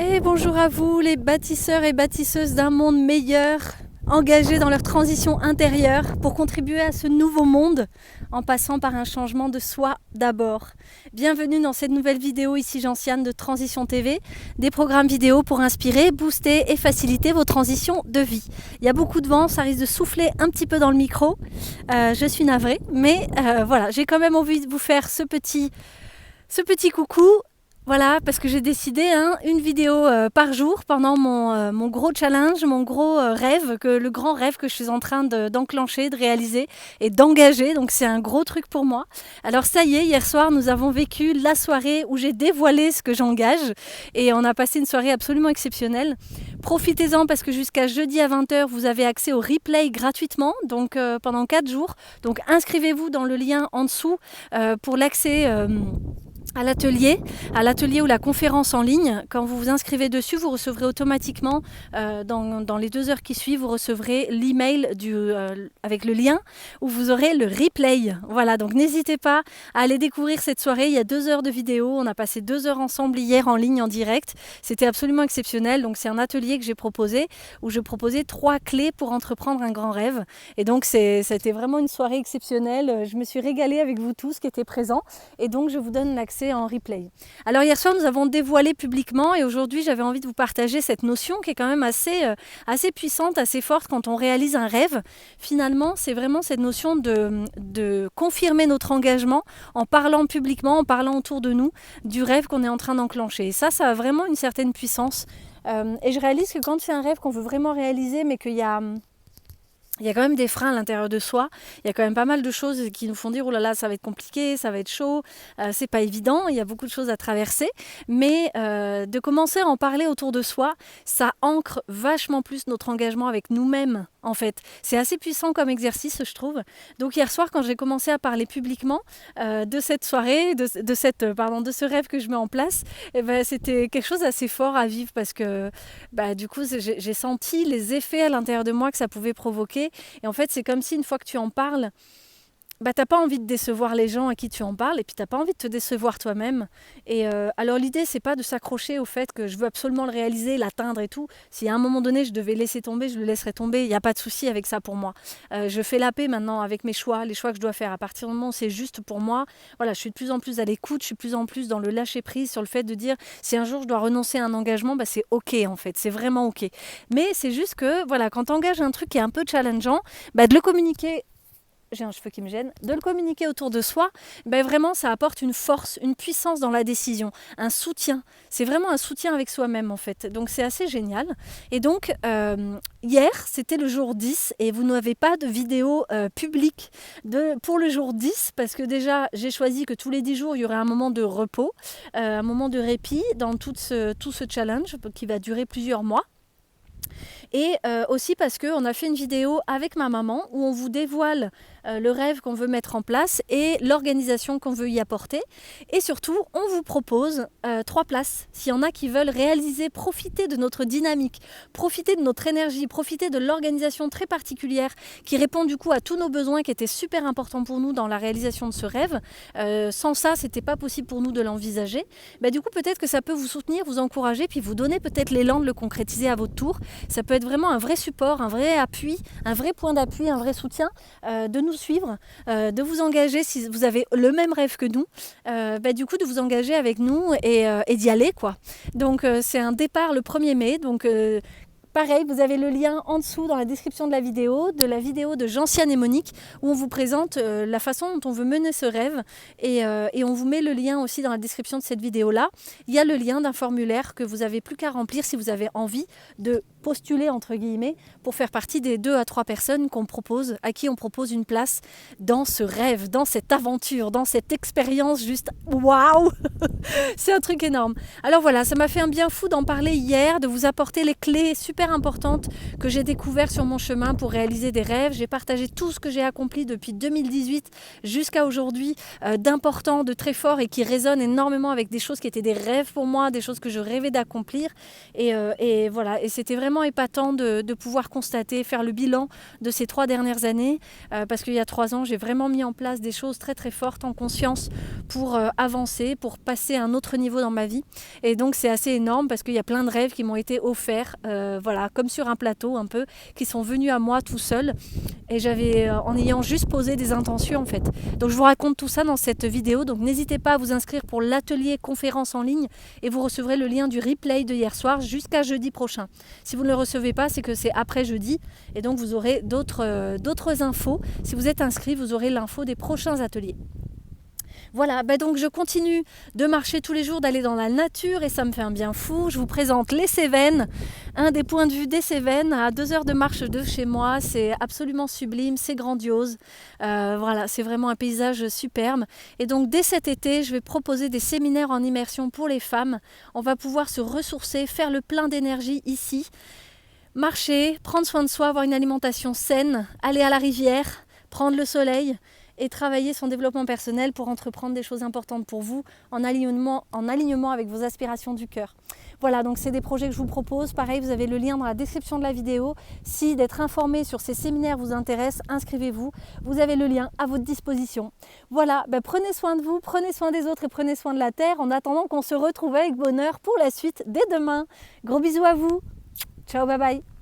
Et bonjour à vous les bâtisseurs et bâtisseuses d'un monde meilleur, engagés dans leur transition intérieure pour contribuer à ce nouveau monde en passant par un changement de soi d'abord. Bienvenue dans cette nouvelle vidéo ici Gentiane de Transition TV, des programmes vidéo pour inspirer, booster et faciliter vos transitions de vie. Il y a beaucoup de vent, ça risque de souffler un petit peu dans le micro, je suis navrée, mais voilà, j'ai quand même envie de vous faire ce petit coucou. Voilà, parce que j'ai décidé une vidéo par jour pendant mon gros challenge, mon gros rêve, le grand rêve que je suis en train d'enclencher, de réaliser et d'engager. Donc c'est un gros truc pour moi. Alors ça y est, hier soir, nous avons vécu la soirée où j'ai dévoilé ce que j'engage et on a passé une soirée absolument exceptionnelle. Profitez-en parce que jusqu'à jeudi à 20h, vous avez accès au replay gratuitement, donc pendant 4 jours. Donc inscrivez-vous dans le lien en dessous pour l'accès à l'atelier ou la conférence en ligne. Quand vous vous inscrivez dessus, vous recevrez automatiquement, dans les 2 heures qui suivent, vous recevrez l'email avec le lien où vous aurez le replay. Voilà, donc n'hésitez pas à aller découvrir cette soirée. Il y a 2 heures de vidéo. On a passé 2 heures ensemble hier en ligne, en direct. C'était absolument exceptionnel. Donc c'est un atelier que j'ai proposé où je proposais 3 clés pour entreprendre un grand rêve. Et donc c'était vraiment une soirée exceptionnelle. Je me suis régalée avec vous tous qui étaient présents. Et donc je vous donne l'accès en replay. Alors hier soir nous avons dévoilé publiquement et aujourd'hui j'avais envie de vous partager cette notion qui est quand même assez puissante, assez forte quand on réalise un rêve. Finalement c'est vraiment cette notion de confirmer notre engagement en parlant publiquement, en parlant autour de nous du rêve qu'on est en train d'enclencher. Et ça a vraiment une certaine puissance. Et je réalise que quand c'est un rêve qu'on veut vraiment réaliser mais qu'il y a quand même des freins à l'intérieur de soi. Il y a quand même pas mal de choses qui nous font dire « Oh là là, ça va être compliqué, ça va être chaud, c'est pas évident, il y a beaucoup de choses à traverser. » Mais de commencer à en parler autour de soi, ça ancre vachement plus notre engagement avec nous-mêmes, en fait. C'est assez puissant comme exercice, je trouve. Donc hier soir, quand j'ai commencé à parler publiquement de cette soirée, de ce rêve que je mets en place, c'était quelque chose d'assez fort à vivre parce que du coup, j'ai senti les effets à l'intérieur de moi que ça pouvait provoquer. Et en fait, c'est comme si une fois que tu en parles, t'as pas envie de décevoir les gens à qui tu en parles et puis t'as pas envie de te décevoir toi-même. Et alors l'idée, c'est pas de s'accrocher au fait que je veux absolument le réaliser, l'atteindre et tout. Si à un moment donné, je devais laisser tomber, je le laisserais tomber. Il n'y a pas de souci avec ça pour moi. Je fais la paix maintenant avec mes choix, les choix que je dois faire. À partir du moment où c'est juste pour moi, voilà, je suis de plus en plus à l'écoute, je suis de plus en plus dans le lâcher-prise sur le fait de dire si un jour je dois renoncer à un engagement, c'est ok en fait, c'est vraiment ok. Mais c'est juste que, voilà, quand tu engages un truc qui est un peu challengeant, de le communiquer. J'ai un cheveu qui me gêne, de le communiquer autour de soi, vraiment ça apporte une force, une puissance dans la décision, un soutien. C'est vraiment un soutien avec soi-même en fait. Donc c'est assez génial. Et donc hier, c'était le jour 10 et vous n'avez pas de vidéo publique pour le jour 10 parce que déjà j'ai choisi que tous les 10 jours il y aurait un moment de repos, un moment de répit dans tout ce challenge qui va durer plusieurs mois. Et aussi parce qu'on a fait une vidéo avec ma maman où on vous dévoile le rêve qu'on veut mettre en place et l'organisation qu'on veut y apporter. Et surtout, on vous propose 3 places. S'il y en a qui veulent réaliser, profiter de notre dynamique, profiter de notre énergie, profiter de l'organisation très particulière qui répond du coup à tous nos besoins qui étaient super importants pour nous dans la réalisation de ce rêve. Sans ça, c'était pas possible pour nous de l'envisager. Du coup, peut-être que ça peut vous soutenir, vous encourager, puis vous donner peut-être l'élan de le concrétiser à votre tour. Ça peut être vraiment un vrai support, un vrai appui, un vrai point d'appui, un vrai soutien de nous suivre, de vous engager si vous avez le même rêve que nous, du coup de vous engager avec nous et d'y aller quoi. Donc c'est un départ le 1er mai, donc pareil, vous avez le lien en dessous dans la description de la vidéo de Gentiane et Monique où on vous présente la façon dont on veut mener ce rêve et on vous met le lien aussi dans la description de cette vidéo-là. Il y a le lien d'un formulaire que vous n'avez plus qu'à remplir si vous avez envie de postuler entre guillemets pour faire partie des 2 à 3 personnes à qui on propose une place dans ce rêve, dans cette aventure, dans cette expérience juste waouh. C'est un truc énorme. Alors voilà, ça m'a fait un bien fou d'en parler hier, de vous apporter les clés super importantes que j'ai découvertes sur mon chemin pour réaliser des rêves. J'ai partagé tout ce que j'ai accompli depuis 2018 jusqu'à aujourd'hui, d'important, de très fort et qui résonne énormément avec des choses qui étaient des rêves pour moi, des choses que je rêvais d'accomplir. Et voilà, et c'était vraiment vraiment épatant de pouvoir constater, faire le bilan de ces 3 dernières années, parce qu'il y a 3 ans, j'ai vraiment mis en place des choses très très fortes en conscience pour avancer, pour passer à un autre niveau dans ma vie. Et donc c'est assez énorme parce qu'il y a plein de rêves qui m'ont été offerts, voilà, comme sur un plateau un peu, qui sont venus à moi tout seul. Et j'avais, en ayant juste posé des intentions en fait. Donc je vous raconte tout ça dans cette vidéo, donc n'hésitez pas à vous inscrire pour l'atelier conférence en ligne et vous recevrez le lien du replay de hier soir jusqu'à jeudi prochain. Si vous ne le recevez pas, c'est que c'est après jeudi et donc vous aurez d'autres infos. Si vous êtes inscrit, vous aurez l'info des prochains ateliers. Voilà, donc je continue de marcher tous les jours, d'aller dans la nature et ça me fait un bien fou. Je vous présente les Cévennes, un des points de vue des Cévennes, à 2 heures de marche de chez moi. C'est absolument sublime, c'est grandiose. Voilà, c'est vraiment un paysage superbe. Et donc dès cet été, je vais proposer des séminaires en immersion pour les femmes. On va pouvoir se ressourcer, faire le plein d'énergie ici. Marcher, prendre soin de soi, avoir une alimentation saine, aller à la rivière, prendre le soleil et travailler son développement personnel pour entreprendre des choses importantes pour vous en alignement avec vos aspirations du cœur. Voilà, donc c'est des projets que je vous propose. Pareil, vous avez le lien dans la description de la vidéo. Si d'être informé sur ces séminaires vous intéresse, inscrivez-vous. Vous avez le lien à votre disposition. Voilà, prenez soin de vous, prenez soin des autres et prenez soin de la terre en attendant qu'on se retrouve avec bonheur pour la suite dès demain. Gros bisous à vous. Ciao, bye bye.